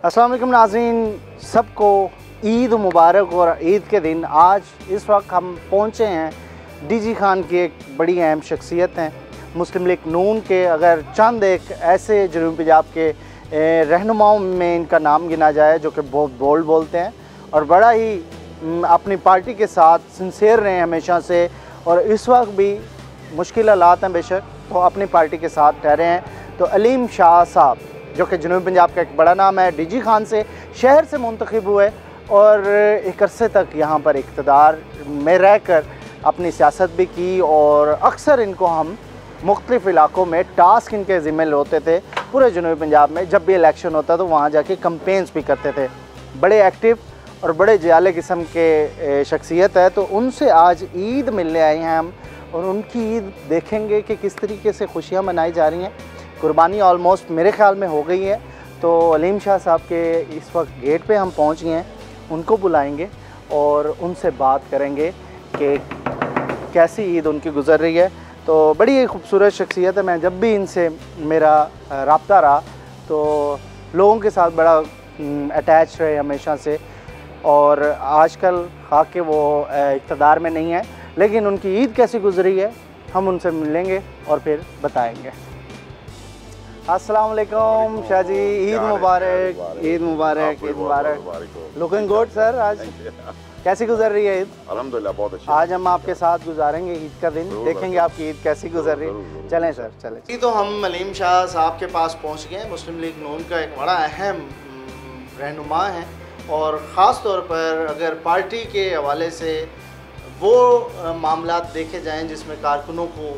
अस्सलाम वालेकुम नाज़रीन, सबको ईद मुबारक। और ईद के दिन आज इस वक्त हम पहुँचे हैं डीजी खान की एक बड़ी अहम शख्सियत हैं मुस्लिम लीग नून के। अगर चंद एक ऐसे जनूबी पंजाब के रहनुमाओं में इनका नाम गिना जाए जो कि बहुत बोल्ड बोलते हैं और बड़ा ही अपनी पार्टी के साथ सिंसेयर रहे हैं हमेशा से, और इस वक्त भी मुश्किल हालात हैं बेशक, तो अपनी पार्टी के साथ ठहरे हैं। तो अलीम शाह साहब जो कि जनूबी पंजाब का एक बड़ा नाम है, डीजी खान से शहर से मुंतखब हुए और एक अरसे तक यहाँ पर इक़्तिदार में रहकर अपनी सियासत भी की। और अक्सर इनको हम मुख्तलिफ़ इलाक़ों में टास्क इनके ज़िम्मे होते थे पूरे जनूबी पंजाब में। जब भी इलेक्शन होता तो वहाँ जाके कैंपेन्स भी करते थे। बड़े एक्टिव और बड़े जयाले किस्म के शख्सियत है। तो उनसे आज ईद मिलने आए हैं हम और उनकी ईद देखेंगे कि किस तरीके से खुशियाँ मनाई जा रही हैं। कुर्बानी ऑलमोस्ट मेरे ख्याल में हो गई है। तो अलीम शाह साहब के इस वक्त गेट पे हम पहुंच गए हैं, उनको बुलाएंगे और उनसे बात करेंगे कि कैसी ईद उनकी गुजर रही है। तो बड़ी ही खूबसूरत शख्सियत है। मैं जब भी इनसे मेरा रब्ता रहा तो लोगों के साथ बड़ा अटैच रहे हमेशा से, और आजकल खाके वो इक़्तिदार में नहीं है, लेकिन उनकी ईद कैसी गुजरी है हम उनसे मिलेंगे और फिर बताएंगे। अस्सलाम वालेकुम शाह जी, ईद मुबारक, ईद मुबारक, ईद मुबारक। Looking good sir. आज कैसी गुजर रही है ईद? अल्हम्दुलिल्लाह बहुत अच्छी। आज हम आपके साथ गुजारेंगे ईद का दिन, देखेंगे आपकी ईद कैसी गुजर रही है। चलें सर, चलें जी। तो हम अलीम शाह साहब के पास पहुंच गए। मुस्लिम लीग नून का एक बड़ा अहम रहनुमा है और ख़ास तौर पर अगर पार्टी के हवाले से वो मामलात देखे जाएँ जिसमें कारकुनों को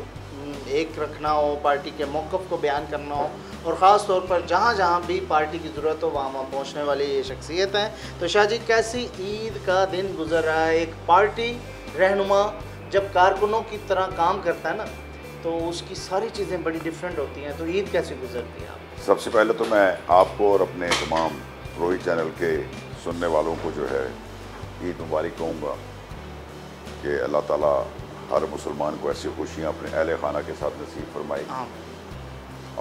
एक रखना हो, पार्टी के मौक़िफ़ को बयान करना हो, और ख़ास तौर पर जहाँ जहाँ भी पार्टी की ज़रूरत हो वहाँ पहुँचने वाली ये शख्सियत हैं। तो शाह जी, कैसी ईद का दिन गुजर रहा है? एक पार्टी रहनुमा जब कारकुनों की तरह काम करता है ना, तो उसकी सारी चीज़ें बड़ी डिफरेंट होती हैं। तो ईद कैसी गुजरती है आप? सबसे पहले तो मैं आपको और अपने तमाम रोहित चैनल के सुनने वालों को जो है ईद मुबारक कहूँगा कि अल्लाह ताला हर मुसलमान को ऐसी खुशियाँ अपने अहले खाना के साथ नसीब फरमाई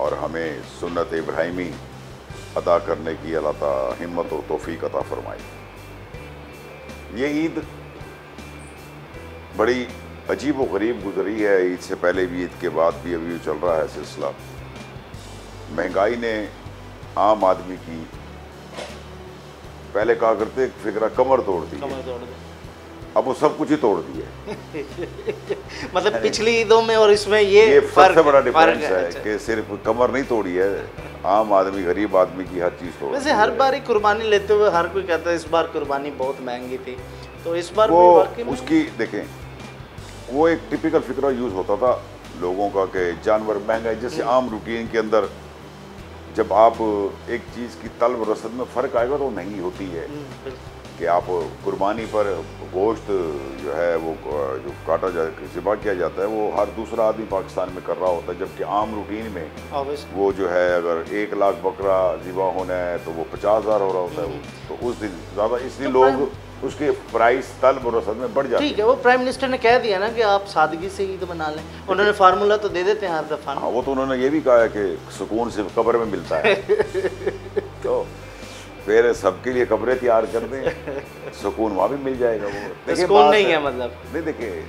और हमें सुन्नत इब्राहिमी अदा करने की अल्लाह ताला हिम्मत और तौफीक अता फरमाई। ये ईद बड़ी अजीब व गरीब गुजरी है। ईद से पहले भी, ईद के बाद भी अभी चल रहा है सिलसिला। महंगाई ने आम आदमी की, पहले कहा करते फिक्रा कमर तोड़ दी, अब वो सब कुछ ही तोड़ दिए। मतलब पिछली ईदों में और इसमें ये सबसे बड़ा डिफरेंस है कि सिर्फ कमर नहीं तोड़ी है, आम आदमी, गरीब आदमी की हर चीज़ तोड़। वैसे हर बार ही कुर्बानी लेते हुए हर कोई कहता है इस बार कुर्बानी बहुत महंगी थी, तो इस बार वो उसकी देखें, वो एक टिपिकल फिक्रा यूज़ होता था लोगों का कि जानवर महंगा है। जैसे आम रूटीन के अंदर जब आप एक चीज़ की तलब रसद में फ़र्क आएगा तो महंगी होती है कि आप कुर्बानी पर गोश्त जो है वो जो काटा जाए, ज़िबा किया जाता है, वो हर दूसरा आदमी पाकिस्तान में कर रहा होता है। जबकि आम रूटीन में वो जो है अगर 1 लाख बकरा ज़िबा होना है तो वो 50,000 हो रहा होता है। तो उस दिन ज़्यादा, इसलिए लोग उसके प्राइस तलब और रसद में बढ़ जाते हैं। ठीक है, वो प्राइम मिनिस्टर ने कह दिया ना कि आप सादगी से ईद मना लें। उन्होंने फार्मूला तो दे देते हैं हर दफ़ा। हाँ, वो तो उन्होंने ये भी कहा है कि सुकून सिर्फ कब्र में मिलता है। तो फिर सबके लिए कब्रें तैयार कर दें, सुकून वहाँ भी मिल जाएगा। वो सुकून नहीं है मतलब नहीं। देखिए,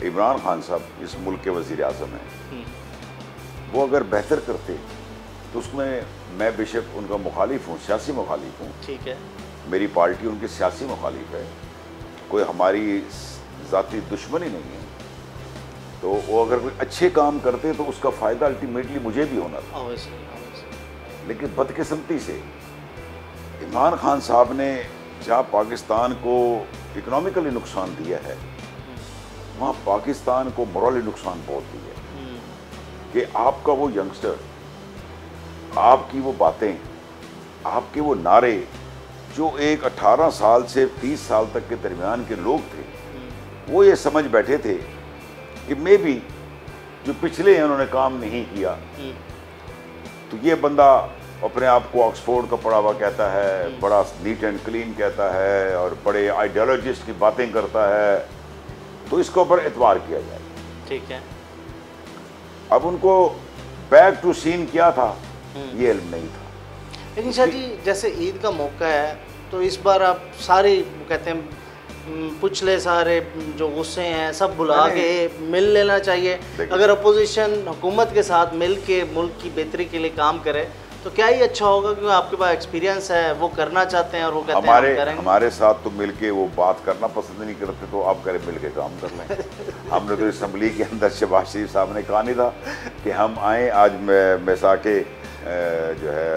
इमरान खान साहब इस मुल्क के वज़ीर आज़म हैं, वो अगर बेहतर करते तो उसमें मैं बेशक उनका मुखालिफ हूँ, सियासी मुखालिफ हूँ। ठीक है, मेरी पार्टी उनकी सियासी मुखालिफ है, कोई हमारी ज़ाती दुश्मनी नहीं है। तो वो अगर कोई अच्छे काम करते तो उसका फ़ायदा अल्टीमेटली मुझे भी होना था। लेकिन बदकिस्मती से इमरान खान साहब ने जहाँ पाकिस्तान को इकोनॉमिकली नुकसान दिया है, वहाँ पाकिस्तान को मोरली नुकसान बहुत दिया है। कि आपका वो यंगस्टर, आपकी वो बातें, आपके वो नारे, जो एक 18 साल से 30 साल तक के दरमियान के लोग थे, वो ये समझ बैठे थे कि मे बी जो पिछले हैं उन्होंने काम नहीं किया। तो ये बंदा अपने आप को ऑक्सफोर्ड का पढ़ा हुआ कहता है, बड़ा नीट एंड क्लीन कहता है और बड़े आइडियोलॉजिस्ट की बातें करता है, तो इसके ऊपर एतबार किया जाए। ठीक है, अब उनको बैक टू सीन क्या था ये इल्म नहीं था। लेकिन शाह जी जैसे ईद का मौका है तो इस बार आप सारे कहते हैं पिछले सारे जो गुस्से हैं सब भुला के मिल लेना चाहिए। अगर अपोजिशन हुकूमत के साथ मिल के मुल्क की बेहतरी के लिए काम करे तो क्या ही अच्छा होगा, क्योंकि आपके पास एक्सपीरियंस है, वो करना चाहते हैं और वो कहते हैं हमारे साथ तो मिलके वो बात करना पसंद नहीं करते, तो आप करें मिल के काम कर लें। हमने तो असम्बली के अंदर शहबाज शरीफ साहब ने कहा नहीं था कि हम आए आज मैसाके जो है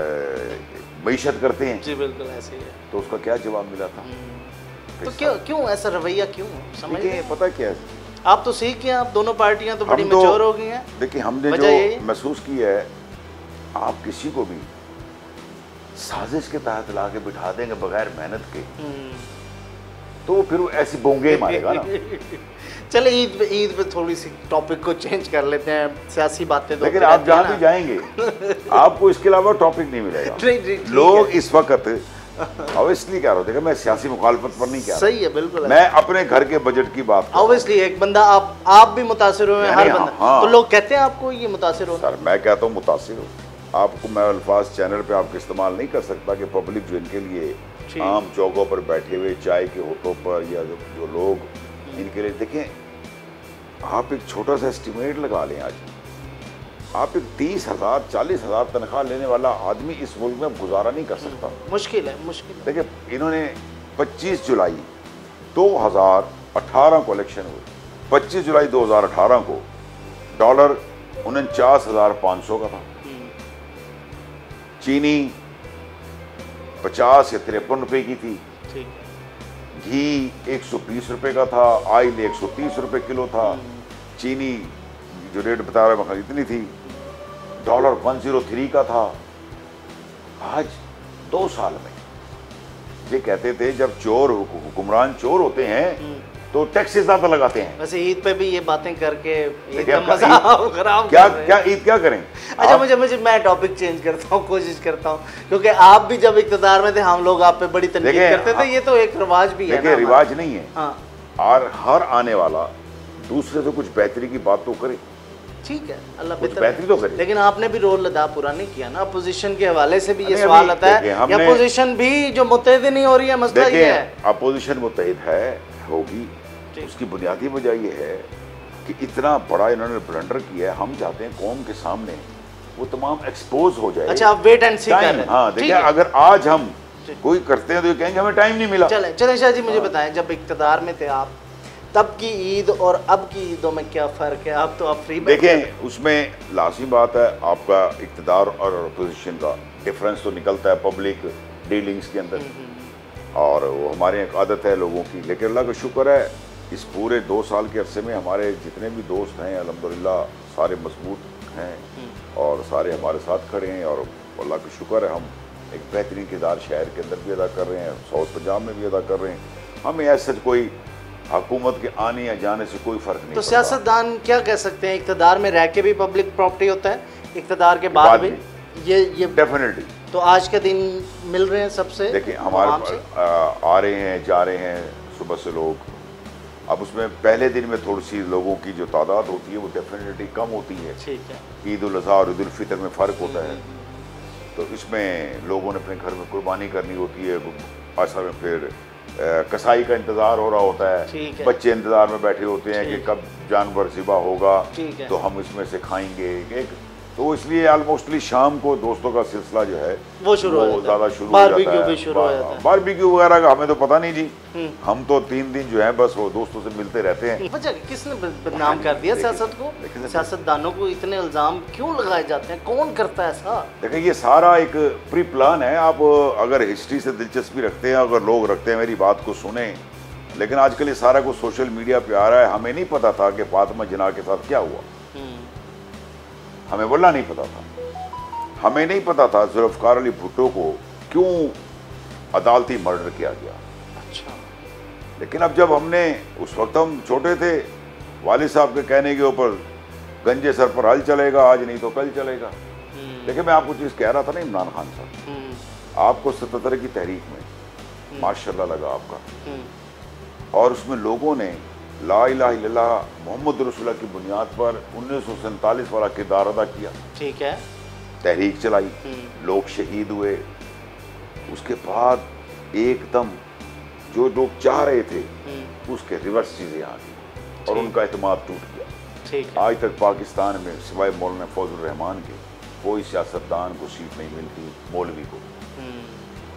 मईशत करते हैं। जी बिल्कुल ऐसे ही है। तो उसका क्या जवाब मिला था? तो क्यों ऐसा रवैया क्यों समझिए? पता क्या है, आप तो सीख गए, आप दोनों पार्टियां तो बड़ी मैच्योर हो गई हैं। देखिए हमने जो महसूस किया है, आप किसी को भी साजिश के तहत ला के बिठा देंगे बगैर मेहनत के तो फिर वो ऐसी बोंगे मारेगा ना। चले ईद पे थोड़ी सी टॉपिक को चेंज कर लेते हैं, सियासी बातें तो लेकिन आप जहाँ भी जाएंगे आपको इसके अलावा टॉपिक नहीं मिलेगा। लोग इस वक्त ऑब्वियसली कह रहा हूँ, मैं सियासी मुखालफत पर नहीं कह रहा। सही है बिल्कुल, मैं अपने घर के बजट की बात कर। ऑब्वियसली एक बंदा आप भी मुतासिर हुए, हर बंदा तो लोग कहते हैं आपको ये मुतासिर हो। सर मैं कहता हूँ मुतासिर हो, आपको मैं अल्फाज चैनल पे आपके इस्तेमाल नहीं कर सकता कि पब्लिक जो इनके लिए आम चौकों पर बैठे हुए चाय के होटों पर या जो लोग इनके लिए देखें, आप एक छोटा सा एस्टिमेट लगा लें। आज आप एक 30,000 40,000 तनख्वाह लेने वाला आदमी इस मुल्क में गुजारा नहीं कर सकता। मुश्किल है। देखिए इन्होंने 25 जुलाई 2018 को इलेक्शन हुए, 25 जुलाई 2018 को डॉलर 49,500 का था, चीनी 50 या 53 रुपए की थी, घी 120 रुपए का था, ऑयल 130 रुपए किलो था, चीनी जो रेट बता रहा है इतनी थी, डॉलर 103 का था। आज 2 साल में ये कहते थे जब चोर हुक्मरान चोर होते हैं तो टैक्स ज्यादा लगाते हैं। वैसे ईद पे भी ये बातें करके क्या ईद क्या करें? अच्छा मुझे मैं टॉपिक चेंज करता हूँ, कोशिश करता हूँ, क्योंकि आप भी जब इक़्तिदार में थे हम लोग आप पे बड़ी तनकीद करते थे, ये तो एक रिवाज भी है। देखिए रिवाज नहीं है और हर आने वाला दूसरे से कुछ बेहतरी की बात तो करे, ठीक है, अल्लाह बेहतरी तो करे। लेकिन आपने भी रोल अदा पूरा नहीं किया ना, अपोजिशन के हवाले से भी ये सवाल आता है कि अपोजिशन भी जो मुत्तहिद नहीं हो रही है, मसला ये है। अपोजिशन मुत्तहिद है, होगी, उसकी बुनियादी वजह ये है कि इतना बड़ा इन्होंने ब्लंडर किया है, हम चाहते हैं कौम के सामने वो तमाम एक्सपोज हो जाए। अच्छा आप वेट एंड सी कर रहे हैं। हाँ देखिए अगर आज हम कोई करते हैं तो ये कहेंगे हमें टाइम नहीं मिला। चले शाह जी मुझे बताएं, जब इक़्तिदार में थे आप, तब की ईद और अब की ईदों में क्या फ़र्क है? अब तो आप फ्री देखें, उसमें लाज़मी बात है आपका इक़्तिदार और अपोजिशन का डिफरेंस तो निकलता है पब्लिक डीलिंग्स के अंदर, और वो हमारे एक आदत है लोगों की। लेकिन अल्लाह का शुक्र है इस पूरे 2 साल के अरसे में हमारे जितने भी दोस्त हैं अल्हम्दुलिल्लाह सारे मजबूत हैं और सारे हमारे साथ खड़े हैं, और अल्लाह का शुक्र है हम एक बेहतरीन किरदार शहर के अंदर भी अदा कर रहे हैं, साउथ पंजाब में भी अदा कर रहे हैं। हमें ऐसा कोई हुकूमत के आने या जाने से कोई फ़र्क नहीं। तो सियासतदान क्या कह सकते हैं, इक़्तिदार में रह के भी पब्लिक प्रॉपर्टी होता है, इक़्तिदार के बाद भी ये डेफिनेटली। तो आज के दिन मिल रहे हैं सबसे, देखिए हमारे आ रहे हैं जा रहे हैं सुबह से लोग। अब उसमें पहले दिन में थोड़ी सी लोगों की जो तादाद होती है वो डेफिनेटली कम होती है, ठीक है। ईद उल अज़हा और ईद उल फितर में फ़र्क होता है, तो इसमें लोगों ने अपने घर में कुर्बानी करनी होती है, असल में फिर कसाई का इंतज़ार हो रहा होता है, बच्चे इंतज़ार में बैठे होते हैं कि कब जानवर ज़िबा होगा तो हम इसमें से खाएंगे एक, तो इसलिए ऑलमोस्टली शाम को दोस्तों का सिलसिला जो है वो ज़्यादा शुरू हो जाता है। बारबेक्यू वगैरह का हमें तो पता नहीं जी, हम तो 3 दिन जो है बस वो दोस्तों से मिलते रहते हैं। किसने बदनाम कर दिया सियासत को? सियासतदानों को इतने इल्ज़ाम क्यों लगाए जाते हैं, कौन करता है ऐसा? देखिए ये सारा एक प्री प्लान है। आप अगर हिस्ट्री से दिलचस्पी रखते हैं, अगर लोग रखते हैं मेरी बात को सुने, लेकिन आजकल ये सारा कुछ सोशल मीडिया पे आ रहा है। हमें नहीं पता था कि फातिमा जिन्ना के साथ क्या हुआ, हमें वल्लाह नहीं पता था। हमें नहीं पता था जुल्फ़िकार अली भुट्टो को क्यों अदालती मर्डर किया गया। अच्छा। लेकिन अब जब हमने, उस वक्त हम छोटे थे, वालिद साहब के कहने के ऊपर गंजे सर पर हल चलेगा, आज नहीं तो कल चलेगा। देखिए मैं आपको चीज़ कह रहा था ना, इमरान खान साहब आपको 77 की तहरीक में माशाल्लाह लगा आपका, और उसमें लोगों ने ला इलाहा इल्लल्लाह मोहम्मद रसूलुल्लाह की बुनियाद पर 1947 वाला किरदार अदा किया, ठीक है। तहरीक चलाई, लोग शहीद हुए, उसके बाद एकदम जो लोग चाह रहे थे उसके रिवर्स चीजें आ गई और उनका एतमाद टूट गया। आज तक पाकिस्तान में सिवाय मौलाना फौजुर रहमान के कोई सियासतदान को सीट नहीं मिलती, मौलवी को।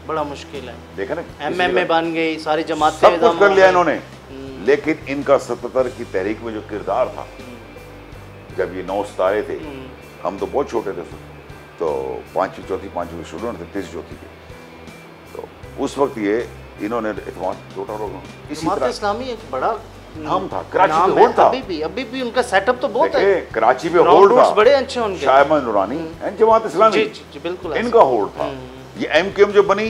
बड़ा मुश्किल है। देखा ना, एमएमए बन गई, सारी जमातें सब कुछ कर लिया इन्होंने, लेकिन इनका 77 की तहरीक में जो किरदार था, जब ये 9 सितारे थे, हम तो बहुत छोटे थे, तो 5वीं 4वीं 5वीं स्टूडेंट थे, 3 4 के, तो उस वक्त ये इन्होंने इसी तरह इस्लामी एक बड़ा नाम था, कराची में होल्ड था, अभी भी उनका सेटअप तो बहुत है, कराची में होल्ड था, बड़े अच्छे उनके, शायमान नूरानी एंड जमात इस्लामी, जी बिल्कुल इनका होल्ड था। ये एमक्यूएम जो बनी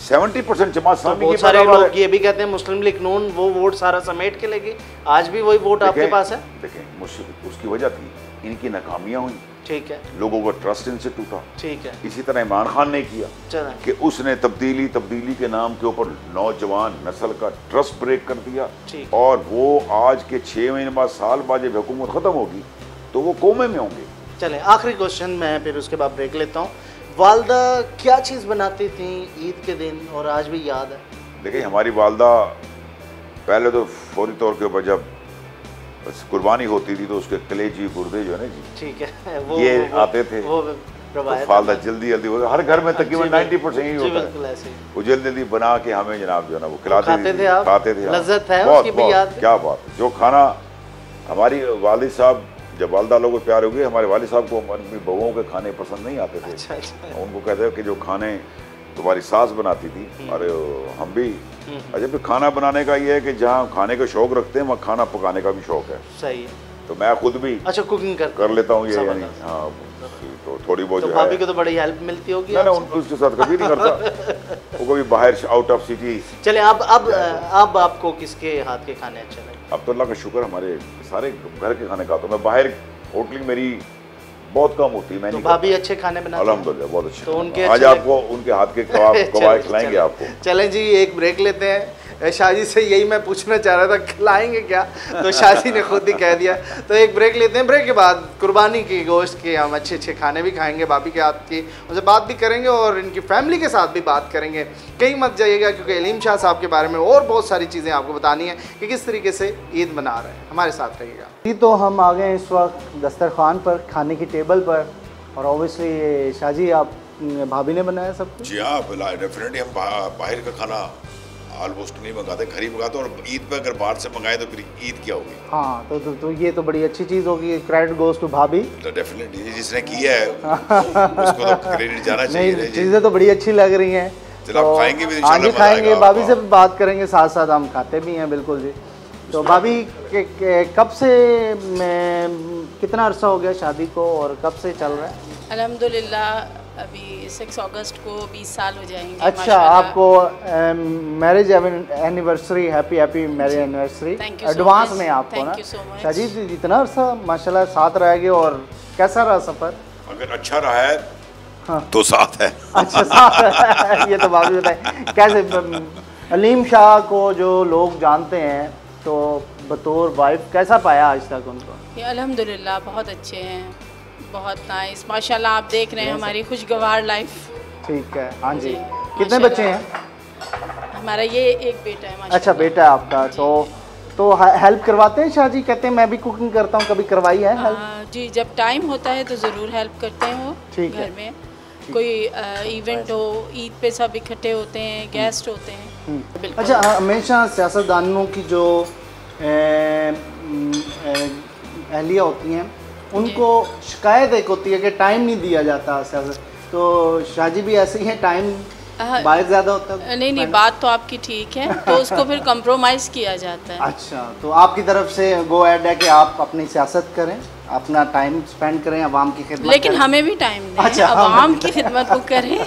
70% जमात इस्लामी की, बहुत सारे लोग ये भी कहते हैं मुस्लिम लीग नून वो वोट सारा समेट के लेगी, आज भी वही वोट आपके पास है। देखें, उसकी वजह थी इनकी नाकामियां हुई, ठीक है, लोगों का ट्रस्ट इनसे टूटा, ठीक है। इसी तरह इमरान खान ने किया कि उसने तब्दीली के नाम के ऊपर नौजवान नस्ल का ट्रस्ट ब्रेक कर दिया, और वो आज के 6 महीने बाद, साल बाद जब हुकूमत खत्म होगी तो वो कोमे में होंगे। चले आखिरी क्वेश्चन मैं फिर उसके बाद ब्रेक लेता हूँ। वालदा क्या चीज़ बनाती थी ईद के दिन और आज भी याद है? देखिए, हमारी वालदा पहले तो फौरी तौर के ऊपर जब कुर्बानी होती थी तो उसके कलेजी गुर्दे जो है ना जी, ठीक है, वो ये आते थे, वो तो वालदा जल्दी हर घर में तकरीबन 90% ही होता है, वो जल्दी बना के हमें जनाब जो है ना वो खिलाते थे, खाते थे। लज्जत है उसकी भी याद। क्या बात, जो खाना हमारी वालिद साहब, जब वालदा लोगों को प्यार हो गए, हमारे वालिद साहब को अपनी बहुओं के खाने पसंद नहीं आते थे। अच्छा। उनको कहते कि जो खाने तुम्हारी सास बनाती थी और हम भी, अच्छा फिर खाना बनाने का ये है कि जहाँ खाने का शौक रखते हैं वहाँ खाना पकाने का भी शौक है। सही है। तो मैं खुद भी अच्छा कुकिंग कर लेता हूँ ये, यानी हाँ, तो थोड़ी बहुत तो भाभी को तो बड़ी हेल्प मिलती होगी। ना उसके साथ कभी नहीं करता वो कभी बाहर आउट ऑफ सिटी। चले अब आपको किसके हाथ के खाने अच्छे लगे? अब तो अल्लाह का शुक्र, हमारे सारे घर के खाने खाता हूँ मैं, बाहर होटलिंग मेरी बहुत कम होती है। मैं तो भाभी अच्छे खाने बनाते हैं अल्हम्दुलिल्लाह, बहुत अच्छे। तो उनके आज आपको उनके हाथ के कबाब खिलाएंगे आपको। चलें जी, एक ब्रेक लेते हैं। शाजी से यही मैं पूछना चाह रहा था, खिलाएंगे क्या, तो शाजी ने खुद ही कह दिया। तो एक ब्रेक लेते हैं, ब्रेक के बाद कुर्बानी की गोश्त के हम अच्छे खाने भी खाएंगे भाभी के हाथ की, उनसे बात भी करेंगे और इनकी फैमिली के साथ भी बात करेंगे। कहीं मत जाइएगा क्योंकि अलीम शाह साहब के बारे में और बहुत सारी चीज़ें आपको बतानी है कि किस तरीके से ईद मना रहे हैं। हमारे साथ रहिएगा। जी, तो हम आ गए इस वक्त दस्तरखान पर, खाने की टेबल पर, और ऑब्वियसली शाजी आप भाभी ने बनाया सब कुछ? जी हाँ, डेफिनेटली हम बाहर का खाना ऑलमोस्ट नहीं मंगाते, घर ही मंगाते, और ईद पे अगर बाहर से मंगाए तो फिर ईद क्या होगी। हाँ, तो ये तो बड़ी अच्छी चीज़ होगी। क्रेडिट गोज़ टू भाभी। तो डेफिनेटली जिसने किया है उसको तो क्रेडिट जाना चाहिए। नहीं, चीज़ें तो बड़ी अच्छी लग रही हैं। चलो आप खाएंगे भी, आज ही खाएंगे, भाभी से बात करेंगे, साथ साथ हम खाते भी हैं। बिल्कुल जी। तो भाभी कब से, कितना अरसा हो गया शादी को और कब से चल रहा है? अल्हम्दुलिल्लाह अभी 6 अगस्त को 20 साल हो जाएंगे। अच्छा, आपको marriage anniversary, happy marriage anniversary advance में आपको ना। शादी इतना अरसा माशाल्लाह साथ रहेंगे, और कैसा रहा सफ़र? अगर अच्छा रहा है हाँ। तो साथ है। अच्छा साथ है। ये तो भाभी बताए कैसे अलीम शाह को जो लोग जानते हैं तो बतौर वाइफ कैसा पाया आज तक उनको? ये अल्हम्दुलिल्लाह बहुत अच्छे हैं, बहुत नाइस माशाल्लाह। आप देख रहे हैं हमारी खुशगवार लाइफ। ठीक है, हाँ जी। कितने बच्चे हैं? हमारा ये एक बेटा है माशाल्लाह। अच्छा, बेटा है आपका। तो हेल्प करवाते हैं शाह जी? कहते हैं मैं भी कुकिंग करता हूँ, कभी करवाई है हेल्प? जी, जब टाइम होता है तो ज़रूर हेल्प करते हैं वो। घर में कोई इवेंट हो, ईद पे सब इकट्ठे होते हैं, गेस्ट होते हैं। अच्छा, हमेशा सियासतदानों की जो अहलिया होती हैं उनको शिकायत एक होती है कि टाइम नहीं दिया जाता सियासत, तो शाजी भी ऐसे ही है, टाइम बाहर ज़्यादा होता है? नहीं, बात तो आपकी ठीक है, तो उसको फिर कंप्रोमाइज़ किया जाता है। अच्छा, तो आपकी तरफ से गो ऐड है कि आप अपनी सियासत करें, अपना टाइम स्पेंड करें, आवाम की खिदमत लेकिन करें। हमें भी टाइम दें। अच्छा, आवाम की खिदमत को करें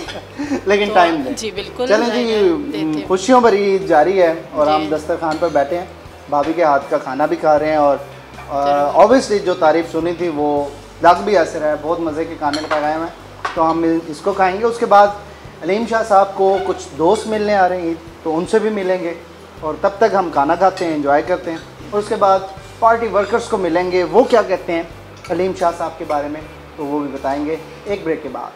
लेकिन तो टाइम दें। जी बिल्कुल। चलें जी, खुशियों भरी ईद जारी है और हम दस्तरखान पर बैठे हैं, भाभी के हाथ का खाना भी खा रहे हैं, और ऑब्वियसली जो तारीफ़ सुनी थी वो लग भी असर है, बहुत मज़े के खाने लगाए हैं। तो हम इसको खाएंगे, उसके बाद अलीम शाह साहब को कुछ दोस्त मिलने आ रहे हैं ईद, तो उनसे भी मिलेंगे, और तब तक हम खाना खाते हैं, एंजॉय करते हैं, और उसके बाद पार्टी वर्कर्स को मिलेंगे, वो क्या कहते हैं अलीम शाह साहब के बारे में, तो वो भी बताएंगे एक ब्रेक के बाद।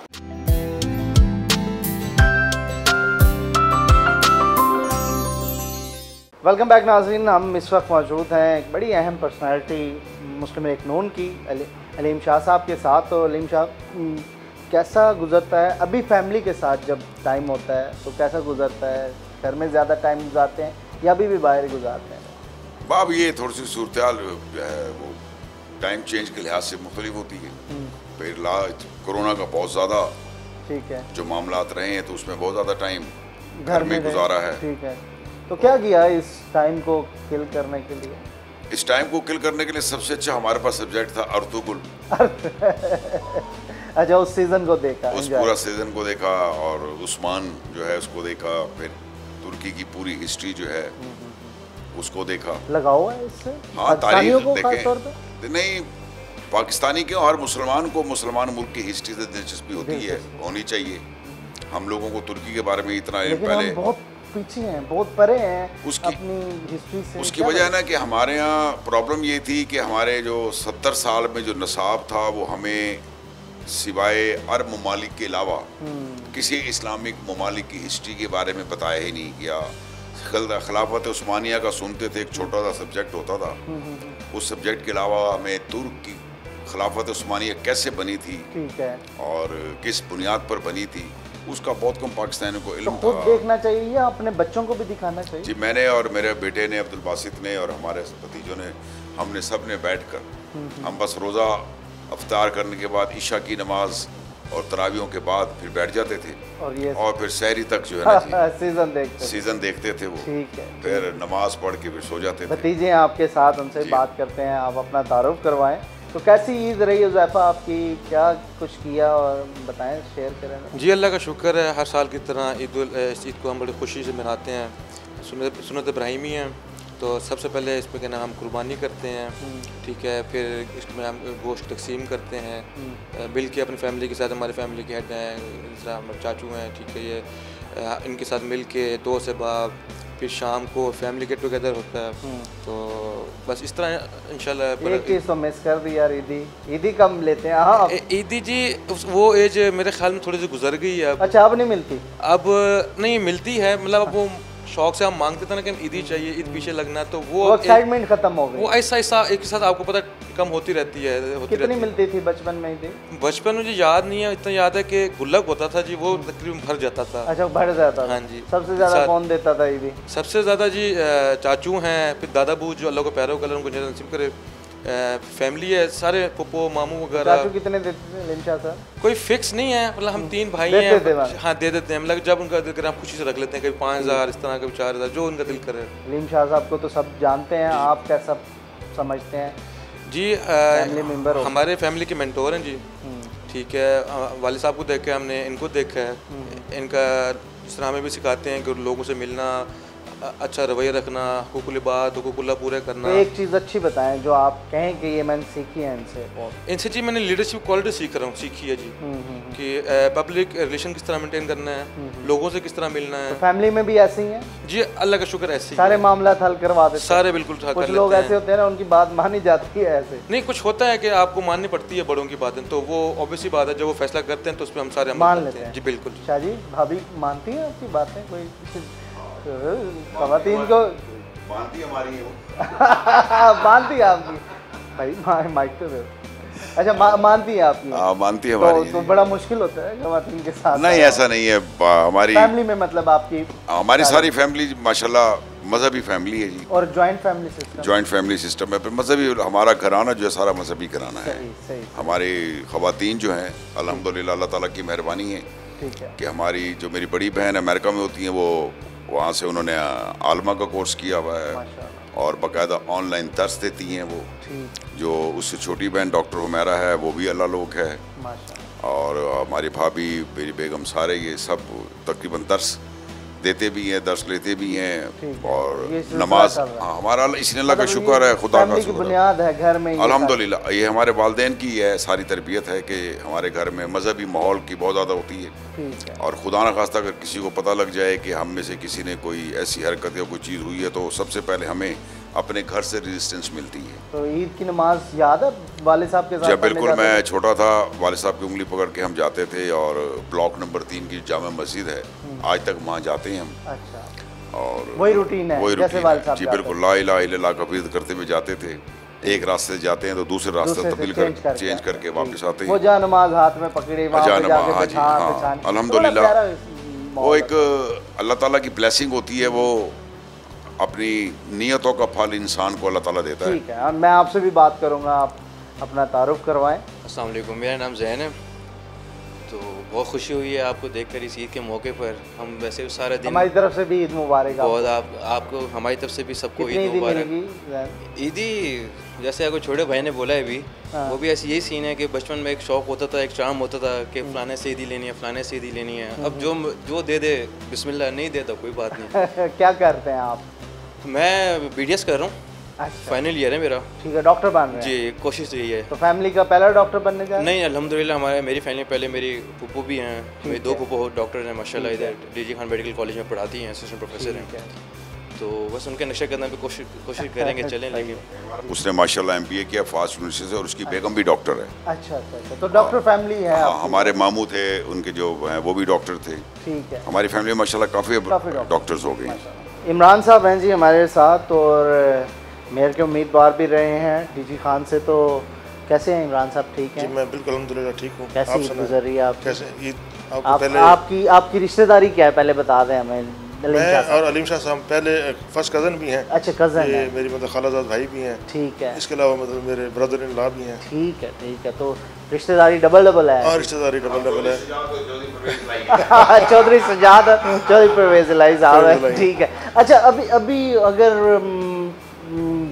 वेलकम बैक नाज़रीन। हम इस वक्त मौजूद हैं एक बड़ी अहम पर्सनालिटी मुस्लिम लीग नून की अलीम शाह साहब के साथ। तो अलीम शाह, कैसा गुजरता है अभी फैमिली के साथ जब टाइम होता है तो कैसा गुजरता है? घर में ज़्यादा टाइम गुजारते हैं या अभी भी बाहर गुजारते हैं? बाब ये थोड़ी सी सूरत जो है वो टाइम चेंज के लिहाज से मुख्तलिफ होती है। फिर कोरोना का बहुत ज़्यादा ठीक है जो मामलात रहे हैं तो उसमें बहुत ज़्यादा टाइम घर में गुजारा है। ठीक है, तो क्या किया इस टाइम को किल करने के लिए? इस टाइम को किल करने के लिए सबसे अच्छा हमारे पास सब्जेक्ट था अर्तुगरुल। अच्छा, उस सीज़न को देखा? उस पूरा सीज़न को देखा और उस्मान जो है उसको देखा। फिर तुर्की की पूरी हिस्ट्री जो है उसको देखा। लगाओ है इससे? हाँ, तारीख को देखें नहीं, पाकिस्तानी क्यों, हर मुसलमान को मुस्लिमान मुल्क की हिस्ट्री से दिलचस्पी होती है, होनी चाहिए। हम लोगों को तुर्की के बारे में इतना पहले हम बहुत पीछे हैं, बहुत परे हैं उसकी अपनी हिस्ट्री से। उसकी वजह है ना कि हमारे यहाँ प्रॉब्लम ये थी कि हमारे जो 70 साल में जो नसाब था वो हमें सिवाय अरब ममालिक के अलावा किसी इस्लामिक ममालिक की हिस्ट्री के बारे में बताया ही नहीं गया। खिलाफत उस्मानिया का सुनते थे, एक छोटा सा सब्जेक्ट होता था। उस सब्जेक्ट के अलावा हमें तुर्क की खिलाफत उस्मानिया कैसे बनी थी, ठीक है, और किस बुनियाद पर बनी थी, उसका बहुत कम पाकिस्तानियों को इल्म तो था। देखना चाहिए या अपने बच्चों को भी दिखाना चाहिए? जी, मैंने और मेरे बेटे ने, अब्दुल बासित ने और हमारे भतीजों ने, हमने सब ने बैठ कर हम बस रोज़ा अफ्तार करने के बाद इशा की नमाज और तरावियों के बाद फिर बैठ जाते थे और फिर सहरी तक जो है ना जी सीज़न देखते थे वो। ठीक है, फिर नमाज पढ़ के फिर सो जाते थे। भतीजे आपके साथ, उनसे बात करते हैं, आप अपना तारुफ करवाएं। तो कैसी ईद रही हुज़ैफ़ा आपकी, क्या कुछ किया और बताएं, शेयर करें। जी, अल्लाह का शुक्र है, हर साल की तरह ईद को हम बड़ी खुशी से मनाते हैं। सुन्नत इब्राहिमी है, तो सबसे पहले इसमें क्या नाम हम कुर्बानी करते हैं, ठीक है, फिर इसमें हम गोश्त तकसीम करते हैं, मिल के अपनी फैमिली के साथ, हमारी फैमिली के हेड हैं, जैसा हमारे चाचू हैं, ठीक है, ये इनके साथ मिल के दोस्त अहबाब, फिर शाम को फैमिली गेट टुगेदर होता है। तो बस इस तरह इंशाल्लाह। एक चीज़ तो मिस कर दी यार, ईदी कम लेते हैं। हाँ, ईदी जी वो एज मेरे ख्याल में थोड़ी सी गुजर गई है। अच्छा, अब नहीं मिलती? अब नहीं मिलती है, मतलब अब वो शौक से हम मांगते थे ना कि ईदी चाहिए, ईद पीछे लगना, तो वो एक्साइटमेंट खत्म हो गई। वो ऐसा ऐसा एक साथ आपको पता कम होती रहती है। कितनी मिलती थी बचपन में ईदी? बचपन मुझे याद नहीं है, इतना याद है कि गुल्लक होता था जी, वो तकरीबन भर जाता था। अच्छा, भर जाता था। हाँ जी। सबसे ज़्यादा कौन देता था ईदी? सबसे ज़्यादा जी चाचू हैं, फिर दादा बू जो अल्लाह को पैरों कलर उनको नसीब करे, फैमिली है, सारे पुप्पो मामू वगैरह। चाचू कितने देते थे अलीम शाह साहब? कोई फिक्स नहीं है, मतलब हम 3 भाई हैं। हाँ, दे देते हैं, मतलब जब उनका दिल करे हम खुशी से रख लेते हैं, कभी 5000 इस तरह, कभी 4000, जो उनका दिल करे। अलीम शाह साहब को तो सब जानते हैं, आप कैसा समझते हैं? जी, फैमिली मेंबर हमारे फैमिली के मेंटोर हैं जी, ठीक है, वालिद साहब को देखा है हमने, इनको देखा है, इनका जिस तरह हमें भी सिखाते हैं कि लोगों से मिलना, अच्छा रवैया रखना, हुकूकुल बात हुकूकुल्लाह पूरे करना। तो एक चीज़ अच्छी बताएं जो आप कहें कि ये मैंने सीखी है इनसे जी, मैंने लीडरशिप क्वालिटी सीखी है जी, कि पब्लिक रिलेशन किस तरह मेंटेन करना है, लोगों से किस तरह मिलना है। तो फैमिली में भी ऐसे ही है जी, अल्लाह का शुक्र, ऐसे सारे मामला हल करवा देते हैं? सारे बिल्कुल। कुछ लोग ऐसे होते हैं ना, उनकी बात मानी जाती है, ऐसे नहीं, कुछ होता है कि आपको माननी पड़ती है बड़ों की बातें, तो वो ऑब्वियसली बात है, जब वो फैसला करते हैं तो उस पर हम सारे मान लेते हैं। जी बिल्कुल। शाह जी, भाभी मानती है आपकी बातें? कोई ख़वातीन को मानती हमारी है वो मानती है आपकी भाई, माइक तो दे। अच्छा, मानती है आपकी? मानती है हमारी। तो बड़ा मुश्किल होता है ख़वातीन के साथ? नहीं, ऐसा नहीं है। हमारी फैमिली में, मतलब आपकी हमारी सारी फैमिली माशाल्लाह मजहबी फैमिली है जी। और joint family system? Joint family system है, फिर मजहबी, हमारा घराना जो है सारा मजहबी घराना है। सही। हमारी ख़वातीन जो हैं अल्हम्दुलिल्लाह अल्लाह ताला की मेहरबानी है, ठीक है, कि हमारी जो मेरी बड़ी बहन अमेरिका में होती हैं, वो वहाँ से उन्होंने आलमा का कोर्स किया हुआ है और बाकायदा ऑनलाइन दर्स देती हैं वो। जो उससे छोटी बहन डॉक्टर हुमैरा है, वो भी अल्लाह लोग है, और हमारी भाभी, मेरी बेगम, सारे ये सब तकरीबन दर्स देते भी हैं, दर्स लेते भी हैं, और नमाज। हाँ, हमारा इसलिए अल्लाह का शुक्र है, खुदा का शुक्र, बुनियाद है घर में अल्हम्दुलिल्लाह। ये हमारे वालिदैन की है सारी तरबियत है कि हमारे घर में मजहबी माहौल की बहुत ज़्यादा होती है, और खुदा न खास्ता अगर किसी को पता लग जाए कि हम में से किसी ने कोई ऐसी हरकत या कोई चीज़ हुई है, तो सबसे पहले हमें अपने घर से रेजिस्टेंस मिलती है। तो ईद की नमाज याद है वालिद साहब के साथ? जब बिल्कुल मैं छोटा था, वालिद साहब की उंगली पकड़ के हम जाते थे, और ब्लॉक नंबर 3 की जामा मस्जिद है, आज तक वहाँ जाते हैं हम। अच्छा। और वही रूटीन है, वही जैसे रूटीन वालिद है साहब जी, जाते बिल्कुल ला इलाहा इल्लल्लाह का विर्द करते हुए जाते थे। एक रास्ते से जाते हैं तो दूसरे रास्ते तब्दील कर चेंज करके वापस आते हैं। वो जा नमाज हाथ में पकड़े वहाँ पे जाके हाँ जी, बिठा हाँ बिठाने। अल्हम्दुलिल्लाह वो एक अल्लाह ताला की ब्लेसिंग होती है, वो अपनी नियतों का फल इंसान को अल्लाह ताला देता है। ठीक है, मैं आपसे भी बात करूँगा, आप अपना तारुफ करवाएं। अस्सलाम वालेकुम, मेरा नाम जैन है। तो बहुत खुशी हुई है आपको देखकर इस ईद के मौके पर। हम वैसे सारा दिन हमारी तरफ से भी ईद मुबारक। बहुत आपको हमारी तरफ से भी सबको ईद मुबारक। ईदी जैसे आपको छोटे भाई ने बोला है अभी, वो भी ऐसे यही सीन है कि बचपन में एक शौक़ होता था, एक चाम होता था कि फ़लाने से ईदी लेनी है, फ़लाने से ईदी लेनी है। अब जो दे दे बिस्मिल्लाह, नहीं देता कोई बात नहीं। क्या करते हैं आप? मैं BDS कर रहा हूँ। अच्छा, फाइनल ईयर है मेरा। ठीक है, डॉक्टर बन रहे हैं जी, कोशिश यही है। तो फैमिली का पहला डॉक्टर बनने का? नहीं, अल्हम्दुलिल्लाह मेरी फैमिली पहले मेरी फूफू भी हैं, मेरे 2 फूफू डॉक्टर हैं माशाल्लाह, इधर DG खान मेडिकल कॉलेज में पढ़ाती हैं, असिस्टेंट प्रोफेसर हैं। तो बस उनके नक्शे कदम पे कोशिश करेंगे चलें। लेकिन उसने माशाल्लाह MBA किया फास्ट यूनिवर्सिटी से और उसकी बेगम भी डॉक्टर है। अच्छा अच्छा अच्छा, तो डॉक्टर फैमिली है। हाँ, हमारे मामू थे, उनके जो हैं वो भी डॉक्टर थे। ठीक है, हमारी फैमिली में माशाल्लाह काफ़ी डॉक्टर्स हो गई। इमरान साहब हैं जी हमारे साथ, और मेयर के उम्मीदवार भी रहे हैं DG खान से। तो कैसे हैं इमरान साहब? ठीक हैं जी, मैं बिल्कुल अल्हम्दुलिल्लाह ठीक हूँ। कैसी ईद गुजर रही है आप? कैसे ईद पहले आपकी रिश्तेदारी क्या है, पहले बता दें हमें। मैं और अलीम शाह साहब पहले फर्स्ट कज़न भी हैं। अच्छा, कज़न है। मेरी मतलब खालाजाद भाई भी हैं। ठीक है, इसके अलावा मतलब मेरे ब्रदर इन लॉ भी हैं। ठीक है ठीक है, तो रिश्तेदारी डबल है। और रिश्तेदारी डबल है। चौधरी सजाद, चौधरी परवेज़ इलाही साहब है। ठीक है, अच्छा अभी अगर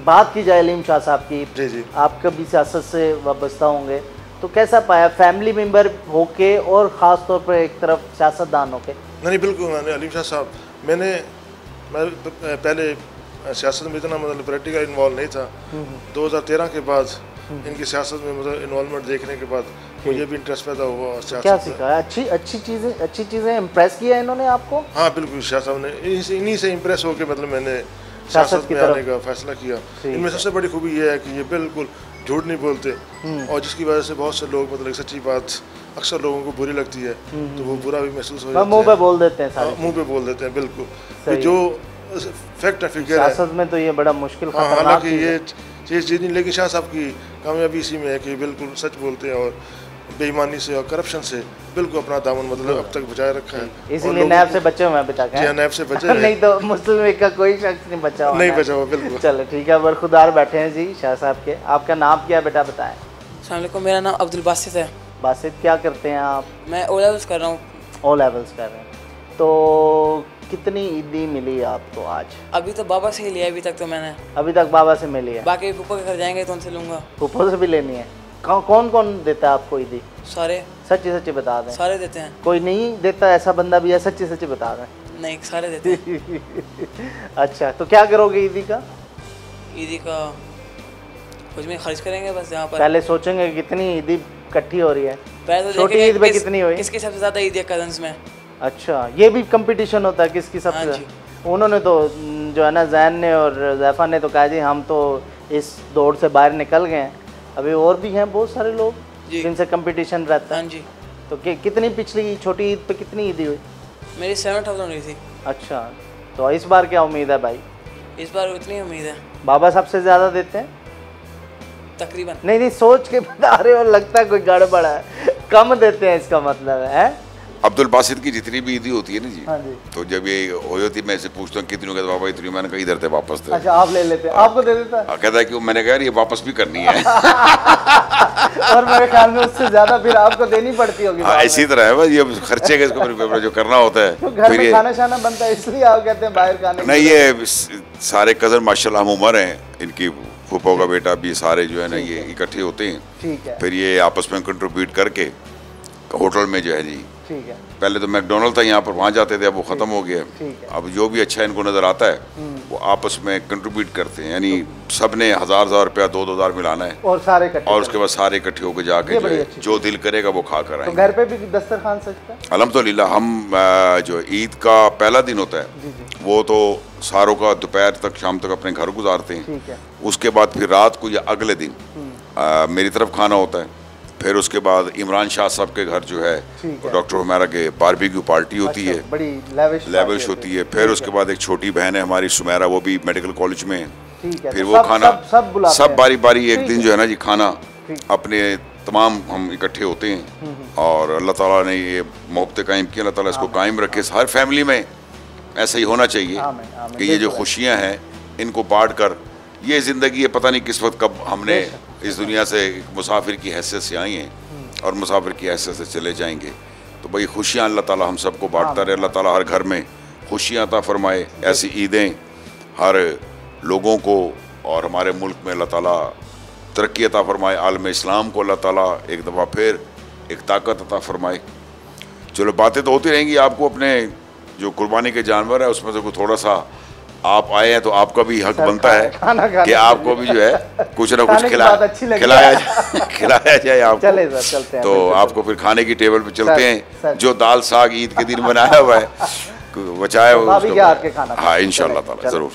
बात की जाए अलीम शाह साहब की, जी जी, आप कभी सियासत से वाबस्ता होंगे, तो कैसा पाया फैमिली मेंबर होके और ख़ास तौर पर एक तरफ सियासतदान होके? नहीं बिल्कुल, मैंने अलीम शाह साहब मैं पहले सियासत में इतना मतलब प्रैक्टिकल इन्वॉल्व नहीं था। 2013 के बाद इनकी सियासत में मतलब इन्वॉल्वमेंट देखने के बाद मुझे भी इंटरेस्ट पैदा हुआ। क्या सीखा? अच्छी चीज़ें इम्प्रेस किया इन्होंने आपको? हाँ बिल्कुल, शाह साहब ने इन्हीं से इम्प्रेस होकर मतलब मैंने सियासत में आने का फैसला किया। इनमें सबसे बड़ी खूबी ये है कि ये बिल्कुल झूठ नहीं बोलते, और जिसकी वजह से बहुत से लोग मतलब सच्ची बात अक्सर लोगों को बुरी लगती है तो वो बुरा भी महसूस हो जाता है। मुंह पे बोल देते हैं सारे, मुंह पे बोल देते हैं बिल्कुल, कि जो फैक्ट है फिगर है। सियासत में तो ये बड़ा मुश्किल, हालांकि ये चीज़ नहीं, लेकिन शाह साहब की कामयाबी इसी में है कि बिल्कुल सच बोलते हैं और बेईमानी से और करप्शन से बिल्कुल अपना दामन मतलब अब तक बचाए रखा है। इसीलिए नैब से बचे हुए हैं बेटा का। जी, नैब से बचे नहीं तो मुस्लिम लीग का कोई शख्स नहीं बचा हुआ। नहीं बचा हुआ बिल्कुल। चलो ठीक है, बरखुदार बैठे हैं जी शाह साहब के। आपका नाम क्या है बेटा, बताएं। अस्सलाम वालेकुम, मेरा नाम अब्दुल बासित है। बासित, क्या करते हैं आप? मैं O लेवल्स कर रहा हूँ। O लेवल्स कर रहे हैं, तो कितनी ईदी मिली आपको आज? अभी तो बाबा से ही लिया, अभी तक तो मैंने। अभी तक बाबा से मिली है? बाकी फूफो के घर जाएंगे तो उनसे लूँगा। फूफो से भी लेनी है? कौन कौन देता है आपको ईदी? सारे। सच्ची बता दें। सारे देते हैं। कोई नहीं देता ऐसा बंदा भी है? सच्ची बता दें। नहीं, सारे देते हैं। अच्छा, तो क्या करोगे ईदी का? ईदी का कुछ में खर्च करेंगे बस। यहाँ पर पहले सोचेंगे कितनी ईदी इकट्ठी हो रही है, पहले तो छोटी ईद में कितनी हुई, किसकी सबसे ज़्यादा ईद है कज़न्स में। अच्छा, ये भी कंपटीशन होता है किसकी सबसे ज़्यादा? उन्होंने तो जो है ना, जैन ने और ज़ैफ़ा ने तो कहा जी हम तो इस दौड़ से बाहर निकल गए हैं, अभी और भी हैं बहुत सारे लोग जिनसे कंपटीशन रहता है। हाँ जी। तो कितनी पिछली छोटी ईद पे कितनी ईदी हुई? मेरी 7000 हुई थी। अच्छा, तो इस बार क्या उम्मीद है भाई? इस बार उतनी उम्मीद है। बाबा सबसे ज़्यादा देते हैं तकरीबन? नहीं, सोच के बता रहे हो, लगता है कोई गड़बड़ है। कम देते हैं इसका मतलब है? अब्दुल बासित की जितनी भी ईदी होती है ना जी, हाँ जी, तो जब ये हो होती मैं इसे पूछता हूँ कितनी हो गया, बाबा इतनी, मैंने कहा इधर थे वापस थे। अच्छा, आप ले लेते हैं? आपको दे देता है? कहता है कि मैंने कहा ये वापस भी करनी है। और मेरे ख्याल में उससे ज्यादा फिर आपको देनी पड़ती होगी। इसी तरह है बस, ये खर्चे का इसको जो करना होता है। तो घर में खाना शाना बनता है इसलिए आप कहते हैं बाहर खाने? नहीं, ये सारे कज़न माशाल्लाह हम उम्र हैं, इनकी फूफो का बेटा भी सारे जो है ना ये इकट्ठे होते हैं। ठीक है, फिर ये आपस में कंट्रीब्यूट करके होटल में जो है जी, ठीक है, पहले तो मैकडोनल्ड था यहाँ पर, वहाँ जाते थे, अब वो ख़त्म हो गया। अब जो भी अच्छा इनको नज़र आता है वो आपस में कंट्रीब्यूट करते हैं, यानी सब ने 1000 रुपया 2,000 मिलाना है और उसके बाद सारे इकट्ठे होकर जाके जो दिल करेगा वो खा कर आएंगे। घर पे भी दस्तरखान सजता है अल्हम्दुलिल्लाह। हम जो ईद का पहला दिन होता है वो तो सारों का दोपहर तक शाम तक अपने घर गुजारते हैं। उसके बाद फिर रात को या अगले दिन मेरी तरफ खाना होता है, फिर उसके बाद इमरान शाह साहब के घर जो है डॉक्टर हुमैरा के बारबेक्यू पार्टी होती है, बड़ी लेविश होती है। फिर उसके बाद एक छोटी बहन है हमारी सुमेरा, वो भी मेडिकल कॉलेज में, फिर वो खाना सब बारी बारी एक दिन जो है ना जी खाना अपने तमाम हम इकट्ठे होते हैं और अल्लाह ताला ने ये मोहब्बत कायम की, अल्लाह ताला इसको कायम रखे। हर फैमिली में ऐसा ही होना चाहिए कि ये जो खुशियाँ हैं इनको बांट कर, ये ज़िंदगी है पता नहीं किस वक्त कब हमने इस दुनिया से एक मुसाफिर की हैसियत से आई हैं और मुसाफिर की हैसियत से चले जाएंगे। तो भाई खुशियाँ अल्लाह ताला हम सबको बांटता रहे, अल्लाह ताला हर घर में खुशियाँ अता फरमाए। ऐसी ईदें हर लोगों को और हमारे मुल्क में अल्लाह ताला तरक्की अता फरमाए, आलम इस्लाम को अल्लाह ताला एक दफ़ा फिर एक ताकत अता फरमाए। चलो बातें तो होती रहेंगी, आपको अपने जो कुर्बानी के जानवर है उसमें से कोई थोड़ा सा आप आए हैं तो आपका भी हक बनता है कि आपको भी जो है कुछ ना कुछ खिलाया जाए आपको। चलते हैं, तो आपको फिर खाने की टेबल पे चलते हैं। जो दाल साग ईद के दिन बनाया हुआ है बचाया हुआ, हाँ इंशाअल्लाह ताला ज़रूर।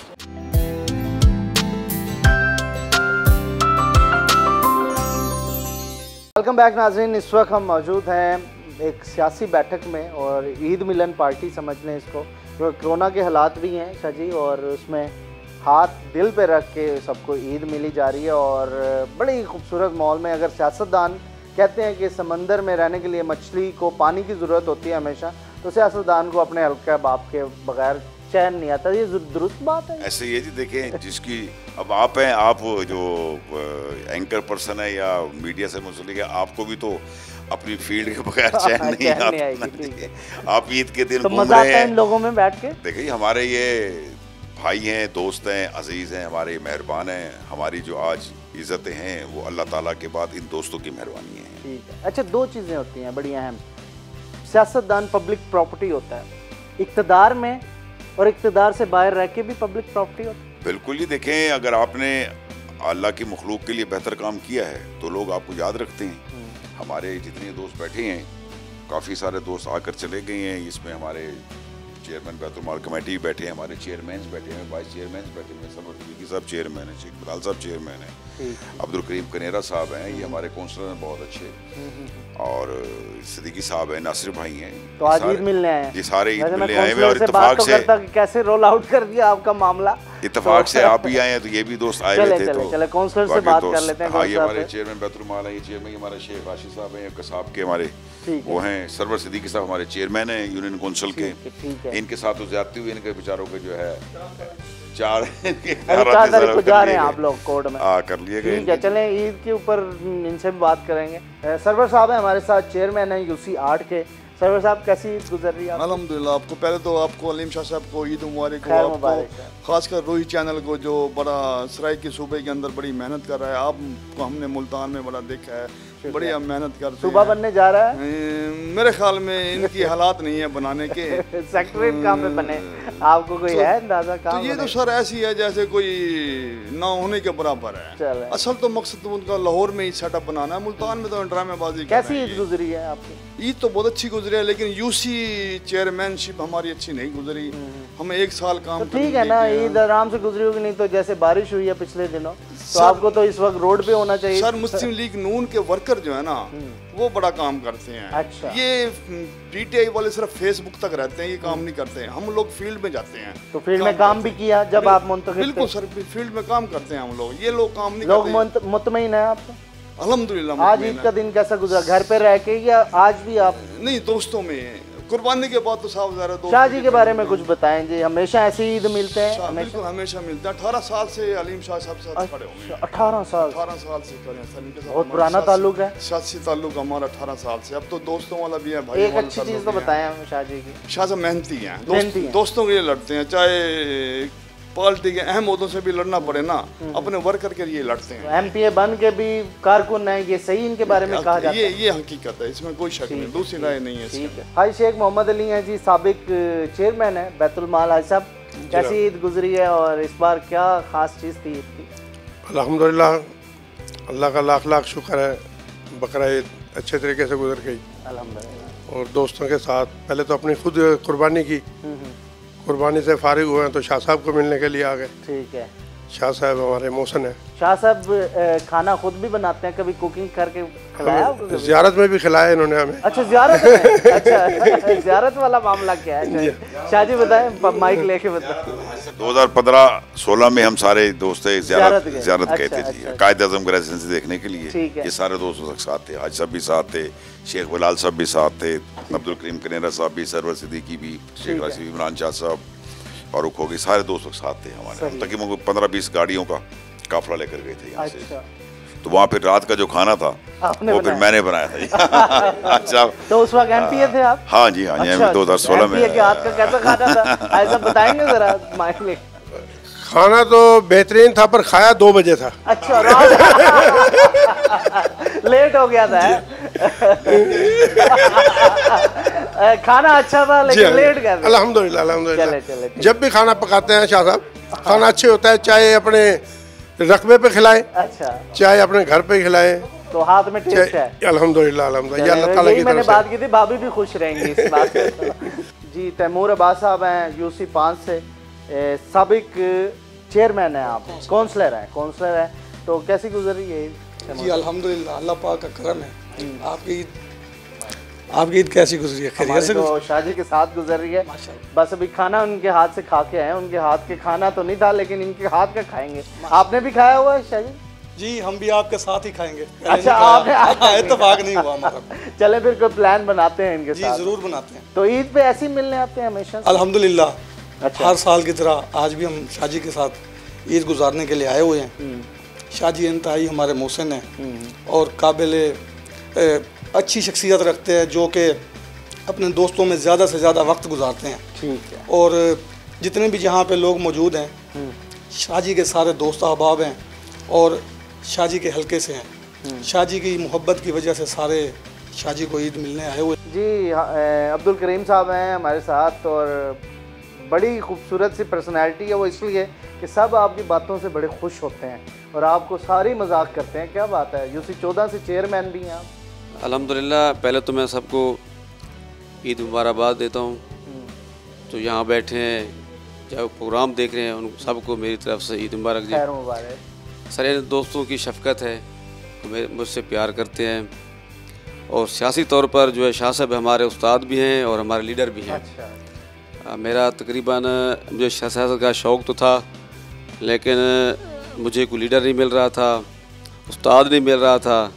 वेलकम बैक नाज़रीन, इस वक्त हम मौजूद हैं एक सियासी बैठक में और ईद मिलन पार्टी समझ लें इसको, जो कोरोना के हालात भी हैं शाह जी, और उसमें हाथ दिल पे रख के सबको ईद मिली जा रही है। और बड़ी खूबसूरत माहौल में, अगर सियासतदान कहते हैं कि समंदर में रहने के लिए मछली को पानी की ज़रूरत होती है हमेशा, तो सियासतदान को अपने हल्का बाप के बगैर चैन नहीं आता। ये दुरुस्त बात है? ऐसे ये जी देखें, जिसकी अब आप हैं, आप जो एंकर पर्सन है या मीडिया से मुंसलिक है, आपको भी तो अपनी फील्ड के बगैर चैन नहीं आता। आप ईद के दिन तो मजा आता है इन लोगों में बैठ के। देखिए हमारे ये भाई हैं, दोस्त हैं, अजीज हैं, हमारे मेहरबान हैं, हमारी जो आज इज्जतें हैं वो अल्लाह ताला के बाद इन दोस्तों की मेहरबानी है। ठीक है। अच्छा, दो चीज़ें होती हैं बड़ी अहम। सियासतदान पब्लिक प्रॉपर्टी होता है, इक़्तिदार में और इक़्तिदार से बाहर रह के भी पब्लिक प्रॉपर्टी होती है। बिल्कुल ही देखें, अगर आपने अल्लाह की मखलूक के लिए बेहतर काम किया है तो लोग आपको याद रखते हैं। हमारे जितने दोस्त बैठे हैं, काफ़ी सारे दोस्त आकर चले गए हैं, इसमें हमारे चेयरमैन बैतुल माल कमेटी बैठे हैं, हमारे चेयरमैन बैठे हैं, वाइस चेयरमैन बैठे हैं, सरवर सिद्दीकी साहब चेयरमैन हैं, शेख बिलाल साहब चेयरमैन हैं, अब्दुल करीम कनेरा साहब हैं, ये हमारे काउंसलर हैं बहुत अच्छे, और सिद्दीकी साहब हैं, नासिर भाई हैं। तो आज ईद मिलने आए हैं जी, सारे ईद मिलने आए हैं और इत्तेफाक से कैसे रोल आउट कर दिया आपका मामला, इत्तेफाक से आप भी आए हैं तो ये भी दोस्त आए हुए थे। तो चले काउंसलर से बात कर लेते हैं। हाँ, ये हमारे चेयरमैन बैतुल माल है, ये चेयरमैन हमारे शेख राशिद साहब हैं, कसाब के हमारे वो हैं, सरवर सिद्दीकी साहब हमारे चेयरमैन हैं यूनियन काउंसिल के। इनके साथ तो ज्यादती हुई, इनके बेचारों के जो है 4 तारीख को जा रहे हैं आप लोग कोर्ट में, कर लिए गए। ठीक है, चलें ईद के ऊपर इनसे भी बात करेंगे। सरवर साहब है हमारे साथ, चेयरमैन है UC 8 के। सरवर साहब कैसी ईद गुजर रही है? अल्हम्दुलिल्लाह। आपको पहले तो आपको अलीम शाह साहब को ईद मुबारक हो, आपको खासकर रोही चैनल को जो बड़ा सराय के सूबे के अंदर बड़ी मेहनत कर रहा है। आपको हमने मुल्तान में बड़ा देखा है, बड़ी मेहनत करते हैं। सूबा बनने जा रहा है मेरे ख्याल में, इनकी हालात नहीं है बनाने के। सेक्रेटरीट कहाँ पे बने, आपको कोई है अंदाजा? तो ये तो सर ऐसी है जैसे कोई ना होने के बराबर है। असल तो मकसद तो उनका लाहौर में ही सेटअप बनाना है, मुल्तान में तो ड्रामेबाजी। कैसी ईद गुजरी है आपकी? ईद तो बहुत अच्छी गुजरी है, लेकिन UC चेयरमैनशिप हमारी अच्छी नहीं गुजरी। हमें 1 साल काम तो ठीक है ना, ईद आराम से गुजरी होगी। नहीं तो जैसे बारिश हुई है पिछले दिनों, तो आपको तो इस वक्त रोड पे होना चाहिए। सर मुस्लिम लीग नून के वर्कर जो है ना, वो बड़ा काम करते हैं। अच्छा। ये PTI वाले सिर्फ फेसबुक तक रहते हैं, ये काम नहीं करते हैं। हम लोग फील्ड में जाते हैं। तो फील्ड में काम भी किया जब आप मुंतखब? बिल्कुल सर, फील्ड में काम करते हैं हम लोग। ये लोग काम नहीं लोग करते। मुतमईन है आप? अल्हम्दुलिल्लाह। आज ईद का दिन कैसा गुजरा, घर पे रह के या आज भी आप? नहीं, दोस्तों में कुर्बानी के बाद तो साहब ज़रा दोस्त। शाह जी के बारे में कुछ बताएं जी, हमेशा ऐसे ईद मिलते हैं? बिल्कुल हमेशा मिलते हैं। 18 साल से अलीम शाह साहब साथ खड़े हुए। 18 साल? 18 साल से खड़े हैं सर, इनके साथ बहुत पुराना ताल्लुक है। सियासी ताल्लुक हमारा 18 साल से। अब तो दोस्तों वाला भी है भाई। एक अच्छी चीज़ तो बताएं शाह जी की। शाह साहब मेहनती हैं, दोस्तों के लिए लड़ते हैं, चाहे पार्टी के अहम ओहदों से भी लड़ना पड़े ना, अपने वर्कर के लिए लड़ते हैं। MPA बन के भी कारकुन है, ये सही इनके बारे में कहा जाता है? ये हकीकत है, इसमें कोई शक नहीं, दूसरी राय नहीं है। ठीक है। हाजी शेख मोहम्मद अली हैं जी, साबिक चेयरमैन है बैतुल माल। हाजी साहब कैसी ईद गुजरी है और इस बार क्या खास चीज़ थी ईद की? अल्हम्दुलिल्लाह, अल्लाह का लाख लाख शुक्र है, बकरा ईद अच्छे तरीके से गुजर गई अल्हम्दुलिल्लाह। और दोस्तों के साथ पहले तो अपनी खुद कुर्बानी की, कुर्बानी से फारिग हुए हैं तो शाह साहब को मिलने के लिए आ गए। ठीक है। शाह साहब हमारे मोहसिन है। शाह साहब खाना खुद भी बनाते हैं, कभी कुकिंग करके खिलाया आपको? ज़ियारत में भी खिलाया इन्होंने हमें। अच्छा ज़ियारत में, अच्छा ज़ियारत वाला मामला क्या है? शाह जी बताएं, माइक लेके बताएं। 2015-16 में हम सारे दोस्त ज़ियारत गए थे जी, कायद आज़म की रेजिडेंसी देखने के लिए। ये सारे दोस्त साथ थे, हाज साहब भी साथ थे, शेख बिलाल साहब भी साथ थे, अब्दुल करीम कनेरा साहब भी, सरवर सिद्दीकी भी, शेख राशिद, इमरान शाह साहब, फारूक होगी, सारे दोस्त साथ थे हमारे। तकरीबन 15-20 गाड़ियों का काफिला लेकर गए थे यहाँ से। तो वहाँ फिर रात का जो खाना था वो फिर मैंने बनाया था। अच्छा, तो उस वक्त एमपीए थे आप? हाँ जी, हाँ जी, 2016 में। एमपीए के हाथ का कैसा खाना था, ऐसा बताएंगे जरा माइक में? खाना तो बेहतरीन था, पर खाया 2 बजे था। अच्छा, लेट हो गया था। खाना अच्छा था लेकिन लेट गया। अल्हम्दुलिल्लाह, अल्हम्दुलिल्लाह। जब भी खाना पकाते हैं शाह साहब, खाना अच्छे होता है, चाहे अपने रकबे पे खिलाए, अच्छा, चाहे अपने घर पे खिलाए, तो हाथ में टेस्ट है। अल्हम्दुलिल्लाह, अल्हम्दुलिल्लाह, ये अल्लाह ताला की तरफ से। मैंने बात की थी, भाभी भी खुश रहेंगी इस बात से। जी, तैमूर अब्बास साहब हैं यूसी 5 से, साबिक चेयरमैन है आप, काउंसलर है, तो कैसी गुजर रही है? जी अल्हम्दुलिल्लाह, अल्लाह पाक का करम है। आपकी ईद कैसी गुजरी है? खैरियत से? तो शाह जी के साथ गुजर रही है, बस अभी खाना उनके हाथ से खा के आए। उनके हाथ के खाना तो नहीं था, लेकिन इनके हाथ का खाएंगे। आपने भी खाया हुआ है शाह जी? जी, हम भी आपके साथ ही खाएंगे। अच्छा, आपने इत्तेफाक नहीं हुआ हमारा। चले फिर कोई प्लान बनाते हैं इनके साथ। जी जरूर बनाते हैं। तो ईद पे ऐसे ही मिलने आते हैं हमेशा? अल्हम्दुलिल्लाह, हर साल की तरह आज भी हम शाह जी के साथ ईद गुजारने के लिए आए हुए हैं। शाह जी इंतहाई हमारे मोहसिन हैं और काबिल अच्छी शख्सियत रखते हैं, जो कि अपने दोस्तों में ज़्यादा से ज़्यादा वक्त गुजारते हैं। ठीक है। और जितने भी जहाँ पे लोग मौजूद हैं, शाह जी के सारे दोस्त अहबाब हैं और शाह जी के हल्के से हैं। शाह जी की मोहब्बत की वजह से सारे शाह जी को ईद मिलने आए हुए। जी, अब्दुल करीम साहब हैं हमारे साथ, और बड़ी खूबसूरत सी पर्सनैलिटी है वो, इसलिए कि सब आपकी बातों से बड़े खुश होते हैं और आपको सारी मजाक करते हैं। क्या बात है? यूसी 14 से चेयरमैन भी हैं आप। अल्हम्दुलिल्लाह, पहले तो मैं सबको ईद मुबारकबाद देता हूँ। तो यहाँ बैठे हैं, जो प्रोग्राम देख रहे हैं, उन सबको मेरी तरफ से ईद मुबारक जी। खैर मुबारक। सारे दोस्तों की शफ़क़त है, मुझसे प्यार करते हैं, और सियासी तौर पर जो है शाह साहब हमारे उस्ताद भी हैं और हमारे लीडर भी हैं। अच्छा। मेरा तकरीबन मुझे सियासत का शौक़ तो था, लेकिन मुझे कोई लीडर नहीं मिल रहा था, उस्ताद नहीं मिल रहा था।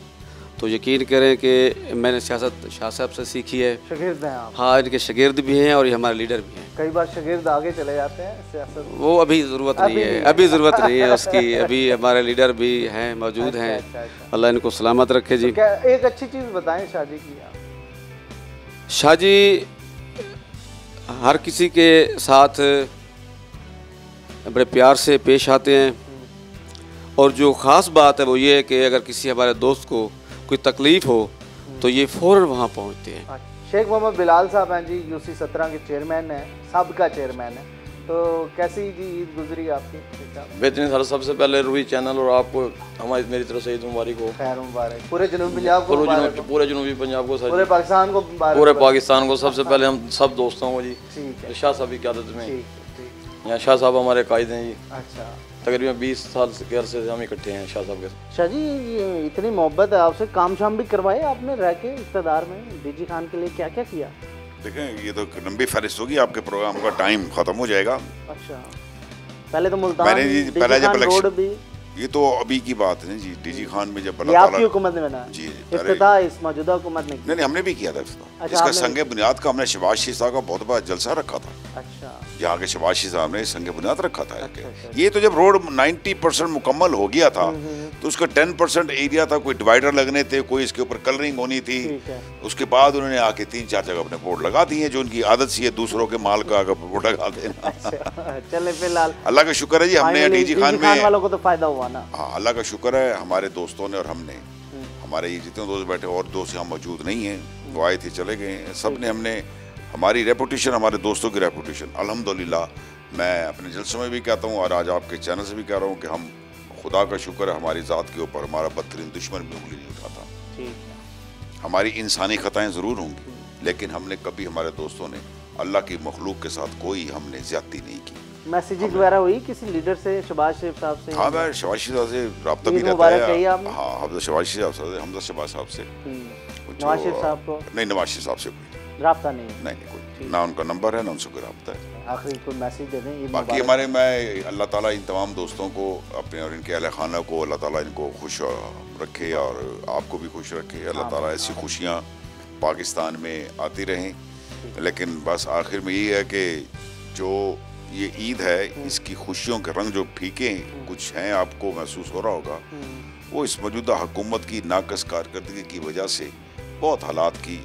तो यकीन करें कि मैंने सियासत शाह साहब से सीखी है। शागिर्द हैं आप? हाँ, इनके शागिर्द भी हैं और ये हमारे लीडर भी हैं। कई बार शागिर्द आगे चले जाते हैं सियासत, वो अभी ज़रूरत नहीं है, अभी ज़रूरत नहीं है उसकी। अभी हमारे लीडर भी हैं, मौजूद हैं। अल्लाह इनको सलामत रखे जी। एक अच्छी चीज़ बताएं शाह जी की। शाह जी हर किसी के साथ बड़े प्यार से पेश आते हैं, और जो ख़ास बात है वो ये है कि अगर किसी हमारे दोस्त को कोई तकलीफ़ हो तो ये फ़ौरन वहाँ पहुँचते हैं। शेख मोहम्मद बिलाल साहब हैं जी, यूसी 17 के चेयरमैन हैं, सबका चेयरमैन है। तो कैसी जी ईद गुजरी आपकी? बेहतरीन सर, सबसे पहले रूही चैनल और आपको हमारी मेरी तरफ से ईद मुबारक हो। खैर मुबारक। पूरे जनूबी पंजाब को, पूरे जनूबी पंजाब को, पूरे पाकिस्तान को, पूरे पाकिस्तान को। सबसे पहले हम सब दोस्तों को जी, शाह साहब की क़यादत में। यहाँ शाह साहब हमारे कायद हैं जी। अच्छा। तकरीबन 20 साल के अरसे से हम इकट्ठे हैं शाह साहब के। शाह जी, इतनी मोहब्बत है आपसे, काम शाम भी करवाए आपने रह के इक़्तिदार में? डीजी खान के लिए क्या क्या किया? देखें, ये तो लंबी फहरिस्त होगी, आपके प्रोग्राम का टाइम ख़त्म हो जाएगा। अच्छा, पहले तो मुल्तान पहले जब रोड भी, ये तो अभी की बात है जी। डीजी खान में जब आपकी हुकूमत में बना जी, इफ्तिताह इस मौजूदा हुकूमत ने नहीं, हमने भी किया था इफ्तिताह। इसका संग बुनियाद का हमने शहबाज शीख साहब का बहुत बड़ा जलसा रखा था। अच्छा। यहाँ के शहबाज शीख साहब ने संग बुनियाद रखा था। ये तो जब रोड 90% मुकम्मल हो गया था, तो उसका 10% एरिया था, कोई डिवाइडर लगने थे, कोई इसके ऊपर कलरिंग होनी थी। उसके बाद उन्होंने आके 3-4 जगह अपने बोर्ड लगा दिए, जो उनकी आदत सी है दूसरों के माल का बोर्ड लगा देना। चले फिलहाल अल्लाह का शुक्र है जी, हमने डीजी खान में वालों को तो फायदा हुआ ना। हाँ, अल्लाह का शुक्र है, हमारे दोस्तों ने और हमने, हमारे ये जितने दोस्त बैठे और दोस्त यहाँ मौजूद नहीं हैं, वो आए थे चले गए, सब ने हमने हमारी रेपुटेशन, हमारे दोस्तों की रेपुटेशन अल्हम्दुलिल्लाह, मैं अपने जलसों में भी कहता हूँ और आज आपके चैनल से भी कह रहा हूँ कि हम खुदा का शुक्र है, हमारी ज़ात के ऊपर हमारा बदतरीन दुश्मन भी उंगली नहीं उठाता। हमारी इंसानी खताएँ ज़रूर होंगी, लेकिन हमने कभी, हमारे दोस्तों ने अल्लाह की मखलूक के साथ कोई हमने ज़्यादती नहीं की। मैसेजिंग वगैरह हुई किसी लीडर से, शहबाज शरीफ साहब से? हाँ, मैं शहबाज शरीफ साहब से रब्ता भी रहता है। हाँ, हमजा शहबाज साहब से। नवाज शरीफ साहब को नहीं, नवाज शरीफ साहब से कोई रब्ता नहीं? नहीं, कोई ना उनका नंबर है ना उनसे कोई रब्ता है। आखिरी कोई मैसेज दे दें? बाकी हमारे, मैं अल्लाह ताला इन तमाम दोस्तों को अपने और इनके अहल खाना को अल्लाह ताला इनको खुश रखे और आपको भी खुश रखे। अल्लाह ताला ऐसी खुशियाँ पाकिस्तान में आती रहें। लेकिन बस आखिर में ये है कि जो ये ईद है, इसकी खुशियों के रंग जो फीके कुछ हैं, आपको महसूस हो रहा होगा, वो इस मौजूदा हुकूमत की नाकस कारकर्दगी की वजह से बहुत हालात की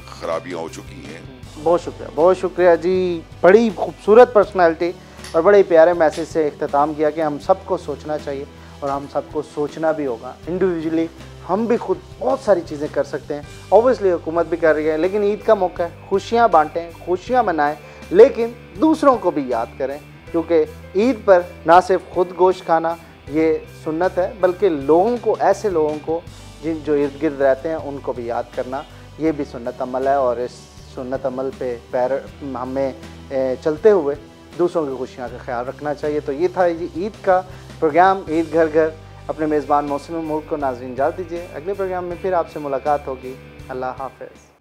खराबियाँ हो चुकी हैं। बहुत शुक्रिया जी। बड़ी खूबसूरत पर्सनालिटी और बड़े प्यारे मैसेज से इख्तिताम किया कि हम सबको सोचना चाहिए और हम सबको सोचना भी होगा। इंडिविजुअली हम भी खुद बहुत सारी चीज़ें कर सकते हैं, ऑब्वियसली हुकूमत भी कर रही है, लेकिन ईद का मौका है, खुशियाँ बांटें, खुशियाँ मनाएं, लेकिन दूसरों को भी याद करें, क्योंकि ईद पर ना सिर्फ खुद गोश्त खाना ये सुन्नत है, बल्कि लोगों को, ऐसे लोगों को जो इर्द गिर्द रहते हैं, उनको भी याद करना ये भी सुन्नत अमल है। और इस सुन्नत अमल पे पैर हमें चलते हुए दूसरों की खुशियाँ का ख्याल रखना चाहिए। तो ये था जी ईद का प्रोग्राम, ईद घर घर। अपने मेज़बान मौसम मुल्क को नाज़रीन इजाज़त दीजिए, अगले प्रोग्राम में फिर आपसे मुलाकात होगी। अल्लाह हाफ़िज़।